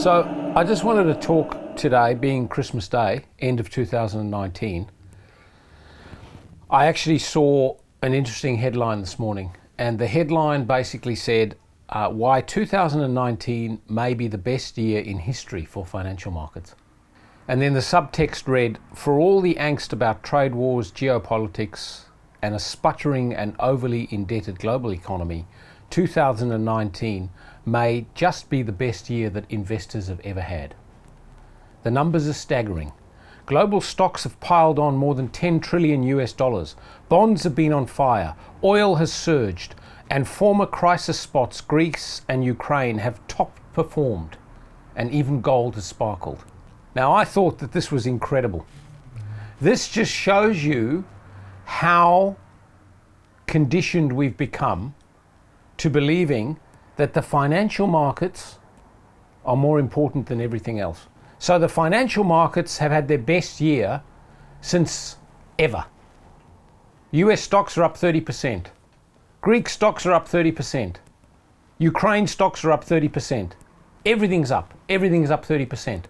So I just wanted to talk today, being Christmas Day, end of 2019. I actually saw an interesting headline this morning, and the headline basically said why 2019 may be the best year in history for financial markets. And then the subtext read, for all the angst about trade wars, geopolitics, and a sputtering and overly indebted global economy, 2019 may just be the best year that investors have ever had. The numbers are staggering. Global stocks have piled on more than 10 trillion US dollars. Bonds have been on fire. Oil has surged. And former crisis spots, Greece and Ukraine, have top performed. And even gold has sparkled. Now, I thought that this was incredible. This just shows you how conditioned we've become to believing that the financial markets are more important than everything else. So the financial markets have had their best year since ever. US stocks are up 30%. Greek stocks are up 30%. Ukraine stocks are up 30%. Everything's up. Everything's up 30%.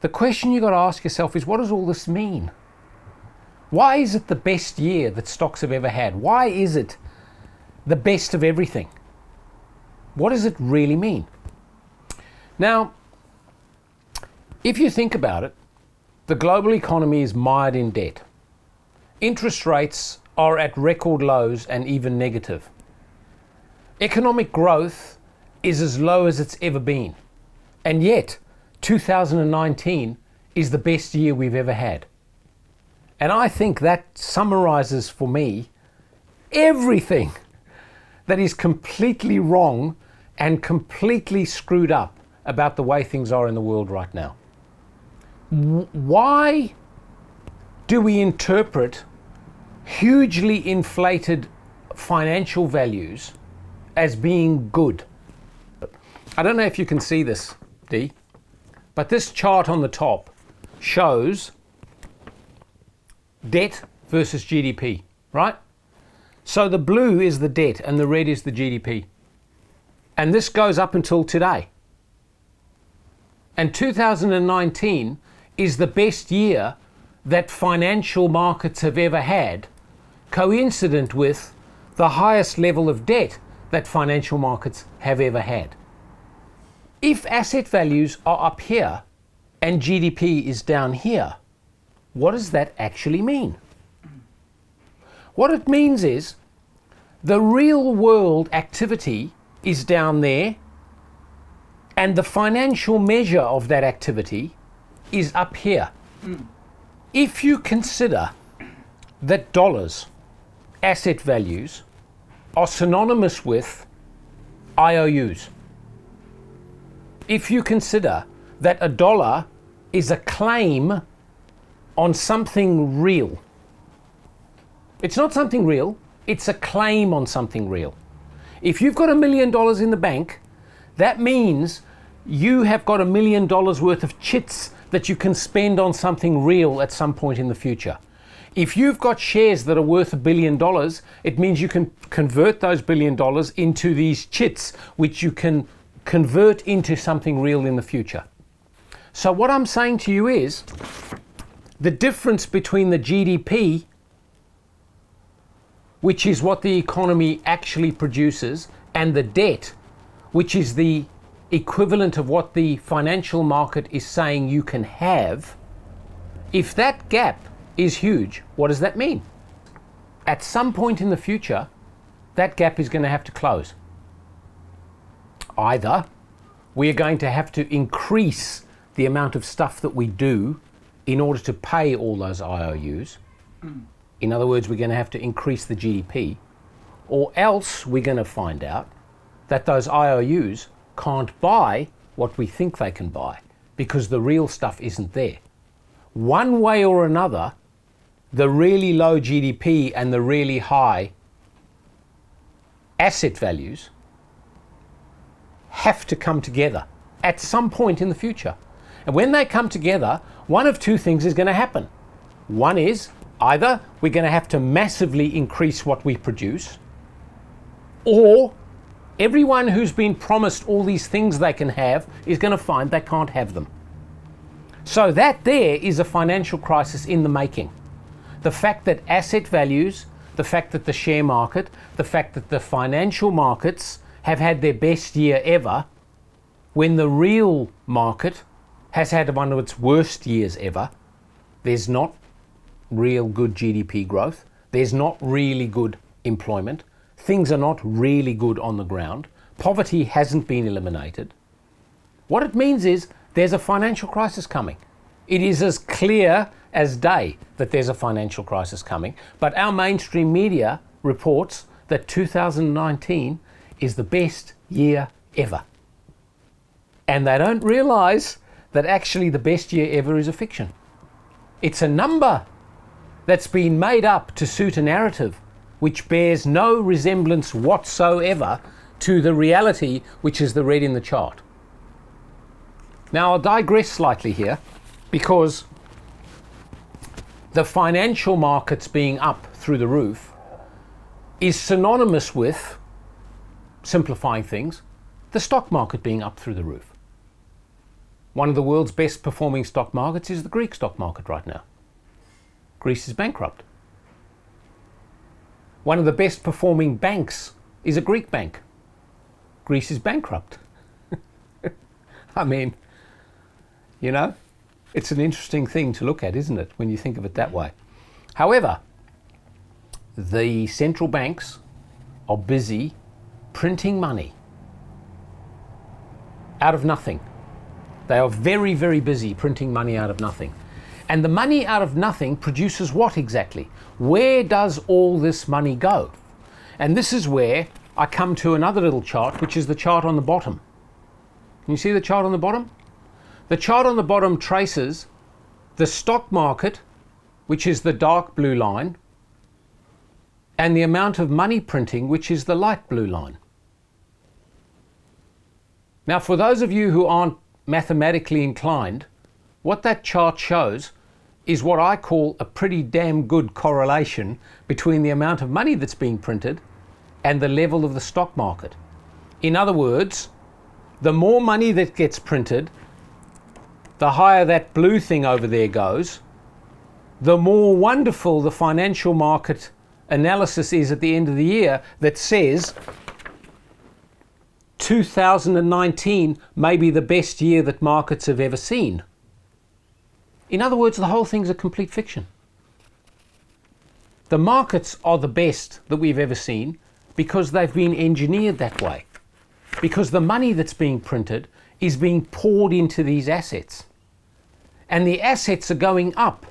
The question you've got to ask yourself is, what does all this mean? Why is it the best year that stocks have ever had? Why is it the best of everything? What does it really mean? Now, if you think about it, the global economy is mired in debt. Interest rates are at record lows and even negative. Economic growth is as low as it's ever been. And yet, 2019 is the best year we've ever had. And I think that summarizes for me everything that is completely wrong and completely screwed up about the way things are in the world right now. Why do we interpret hugely inflated financial values as being good? I don't know if you can see this, Dee, but this chart on the top shows debt versus GDP, right? So the blue is the debt and the red is the GDP. And this goes up until today. And 2019 is the best year that financial markets have ever had, coincident with the highest level of debt that financial markets have ever had. If asset values are up here and GDP is down here, what does that actually mean? What it means is the real world activity is down there, and the financial measure of that activity is up here. If you consider that dollars, asset values, are synonymous with IOUs, if you consider that a dollar is a claim on something real, it's not something real, it's a claim on something real. If you've got $1 million in the bank, that means you have got $1 million worth of chits that you can spend on something real at some point in the future. If you've got shares that are worth $1 billion, it means you can convert those $1 billion into these chits, which you can convert into something real in the future. So what I'm saying to you is, the difference between the GDP, which is what the economy actually produces, and the debt, which is the equivalent of what the financial market is saying you can have, if that gap is huge, what does that mean? At some point in the future, that gap is going to have to close. Either we're going to have to increase the amount of stuff that we do in order to pay all those IOUs. In other words, we're going to have to increase the GDP, or else we're going to find out that those IOUs can't buy what we think they can buy because the real stuff isn't there. One way or another, the really low GDP and the really high asset values have to come together at some point in the future. And when they come together, one of two things is going to happen. One is either we're going to have to massively increase what we produce, or Everyone who's been promised all these things they can have is going to find they can't have them. So that there is a financial crisis in the making. The fact that asset values, the fact that the share market, the fact that the financial markets have had their best year ever, when the real market has had one of its worst years ever. There's not real good GDP growth. There's not really good employment. Things are not really good on the ground. Poverty hasn't been eliminated. What it means is there's a financial crisis coming. It is as clear as day that there's a financial crisis coming, but our mainstream media reports that 2019 is the best year ever. And they don't realize that actually the best year ever is a fiction. It's a number that's been made up to suit a narrative which bears no resemblance whatsoever to the reality, which is the red in the chart. Now I'll digress slightly here, because the financial markets being up through the roof is synonymous with, simplifying things, the stock market being up through the roof. One of the world's best performing stock markets is the Greek stock market right now. Greece is bankrupt. One of the best performing banks is a Greek bank. Greece is bankrupt. I mean, you know, it's an interesting thing to look at, isn't it, when you think of it that way? However, the central banks are busy printing money out of nothing. They are very, very busy printing money out of nothing. And the money out of nothing produces what exactly? Where does all this money go? And this is where I come to another little chart, which is the chart on the bottom. Can you see the chart on the bottom? The chart on the bottom traces the stock market, which is the dark blue line, and the amount of money printing, which is the light blue line. Now, for those of you who aren't mathematically inclined, what that chart shows is what I call a pretty damn good correlation between the amount of money that's being printed and the level of the stock market. In other words, the more money that gets printed, the higher that blue thing over there goes, the more wonderful the financial market analysis is at the end of the year that says 2019 may be the best year that markets have ever seen. In other words, the whole thing's a complete fiction. The markets are the best that we've ever seen because they've been engineered that way. Because the money that's being printed is being poured into these assets. And the assets are going up.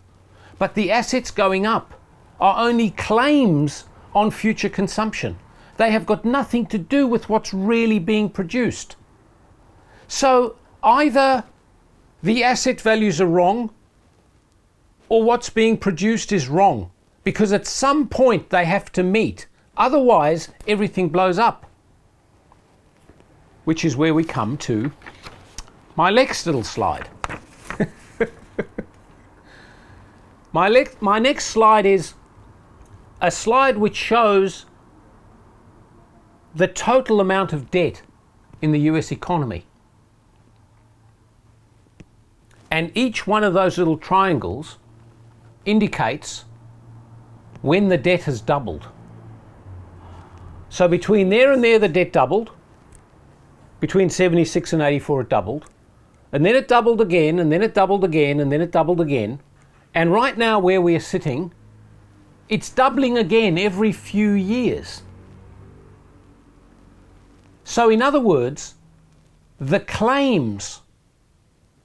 But the assets going up are only claims on future consumption. They have got nothing to do with what's really being produced. So either the asset values are wrong, or what's being produced is wrong, because at some point they have to meet. Otherwise, everything blows up. Which is where we come to my next little slide. My next slide is a slide which shows the total amount of debt in the US economy. And each one of those little triangles indicates when the debt has doubled. So between there and there, the debt doubled. Between 76 and 84, it doubled. And then it doubled again, and then it doubled again, and then it doubled again. And right now, where we are sitting, it's doubling again every few years. So in other words, the claims,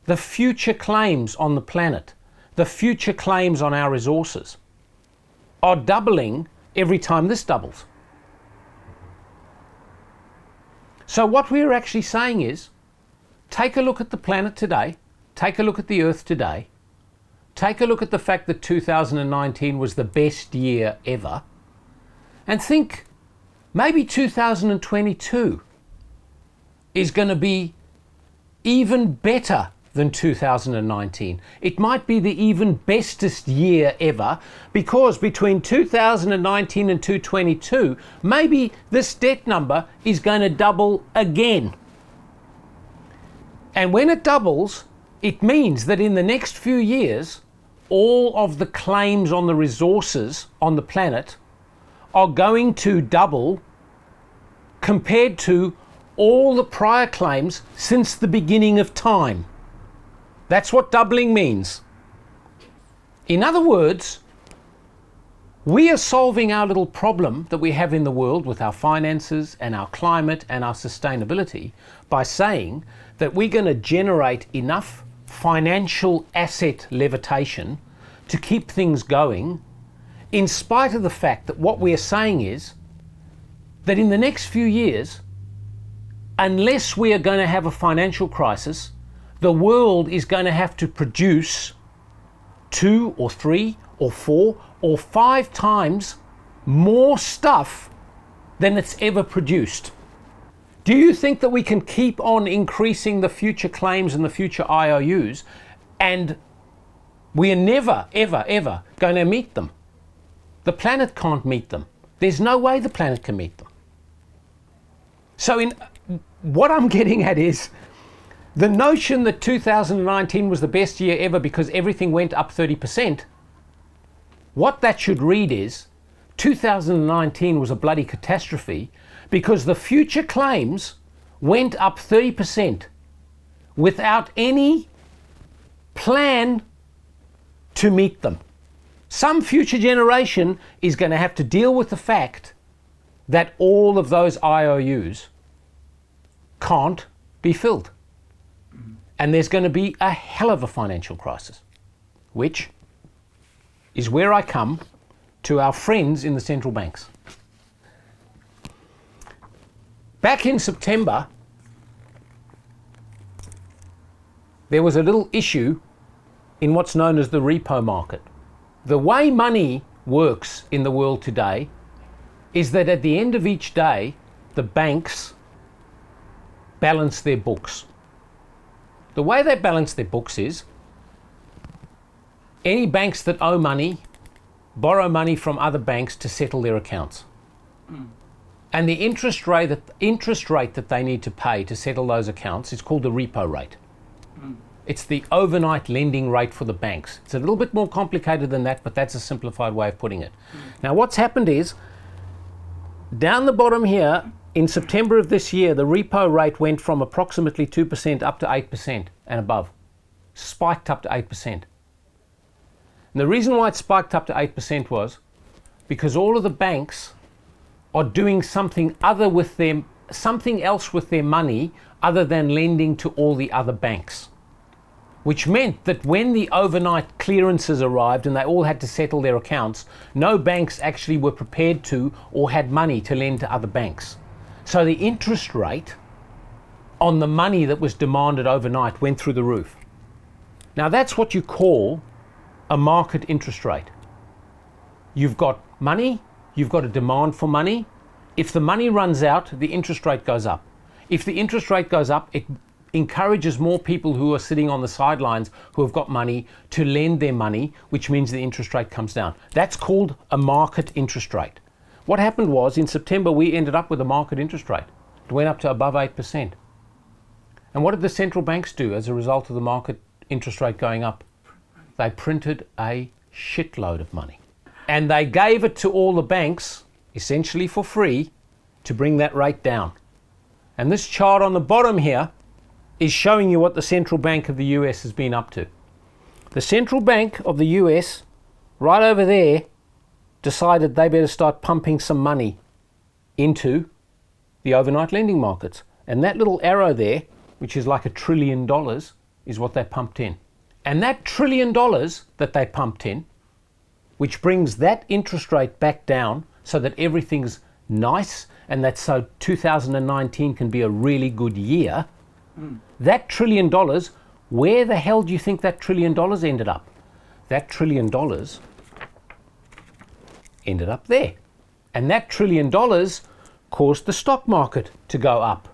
the future claims on the planet, the future claims on our resources are doubling every time this doubles. So what we're actually saying is, take a look at the planet today, take a look at the Earth today, take a look at the fact that 2019 was the best year ever, and think maybe 2022 is going to be even better than 2019. It might be the even bestest year ever, because between 2019 and 2022, maybe this debt number is going to double again. And when it doubles, it means that in the next few years, all of the claims on the resources on the planet are going to double compared to all the prior claims since the beginning of time. That's what doubling means. In other words, we are solving our little problem that we have in the world with our finances and our climate and our sustainability by saying that we're going to generate enough financial asset levitation to keep things going, in spite of the fact that what we are saying is that in the next few years, unless we are going to have a financial crisis, the world is going to have to produce 2 or 3 or 4 or 5 times more stuff than it's ever produced. Do you think that we can keep on increasing the future claims and the future IOUs and we are never, ever, ever going to meet them? The planet can't meet them. There's no way the planet can meet them. So what I'm getting at is the notion that 2019 was the best year ever because everything went up 30%, what that should read is 2019 was a bloody catastrophe because the future claims went up 30% without any plan to meet them. Some future generation is going to have to deal with the fact that all of those IOUs can't be filled. And there's going to be a hell of a financial crisis, which is where I come to our friends in the central banks. Back in September, there was a little issue in what's known as the repo market. The way money works in the world today is that at the end of each day, the banks balance their books. The way they balance their books is any banks that owe money borrow money from other banks to settle their accounts. And the interest rate that they need to pay to settle those accounts is called the repo rate. It's the overnight lending rate for the banks. It's a little bit more complicated than that, but that's a simplified way of putting it. Now what's happened is, down the bottom here, in September of this year, the repo rate went from approximately 2% up to 8% and above. Spiked up to 8%. And the reason why it spiked up to 8% was because all of the banks are doing something else with their money other than lending to all the other banks. Which meant that when the overnight clearances arrived and they all had to settle their accounts, no banks actually were prepared to or had money to lend to other banks. So the interest rate on the money that was demanded overnight went through the roof. Now that's what you call a market interest rate. You've got money, you've got a demand for money. If the money runs out, the interest rate goes up. If the interest rate goes up, it encourages more people who are sitting on the sidelines who have got money to lend their money, which means the interest rate comes down. That's called a market interest rate. What happened was in September we ended up with a market interest rate. It went up to above 8%. And what did the central banks do as a result of the market interest rate going up? They printed a shitload of money. And they gave it to all the banks, essentially for free, to bring that rate down. And this chart on the bottom here is showing you what the central bank of the US has been up to. The central bank of the US, right over there, decided they better start pumping some money into the overnight lending markets. And that little arrow there, which is like $1 trillion, is what they pumped in. And that $1 trillion that they pumped in, which brings that interest rate back down so that everything's nice and that so 2019 can be a really good year, that $1 trillion, where the hell do you think that $1 trillion ended up? That $1 trillion ended up there. And that $1 trillion caused the stock market to go up.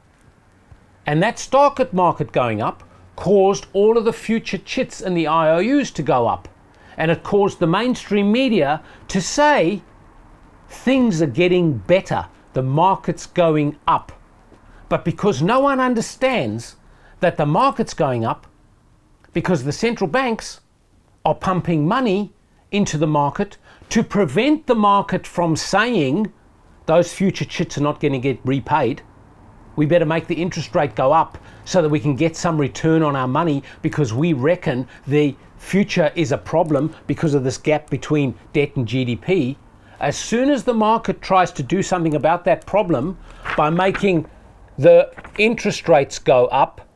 And that stock market going up caused all of the future chits and the IOUs to go up. And it caused the mainstream media to say things are getting better, the market's going up. But because no one understands that the market's going up, because the central banks are pumping money into the market to prevent the market from saying those future chits are not going to get repaid, we better make the interest rate go up so that we can get some return on our money, because we reckon the future is a problem because of this gap between debt and GDP. As soon as the market tries to do something about that problem by making the interest rates go up,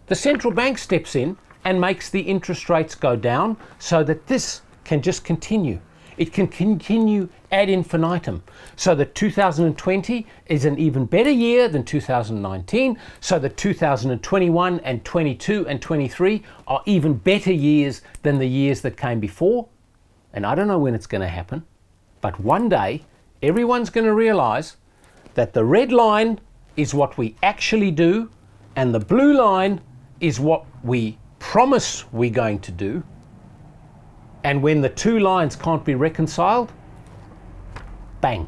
the central bank steps in and makes the interest rates go down so that this can just continue. It can continue ad infinitum, so that 2020 is an even better year than 2019, so that 2021 and 22 and 23 are even better years than the years that came before. And I don't know when it's going to happen, but one day everyone's going to realize that the red line is what we actually do and the blue line is what we promise we're going to do. And when the two lines can't be reconciled, bang,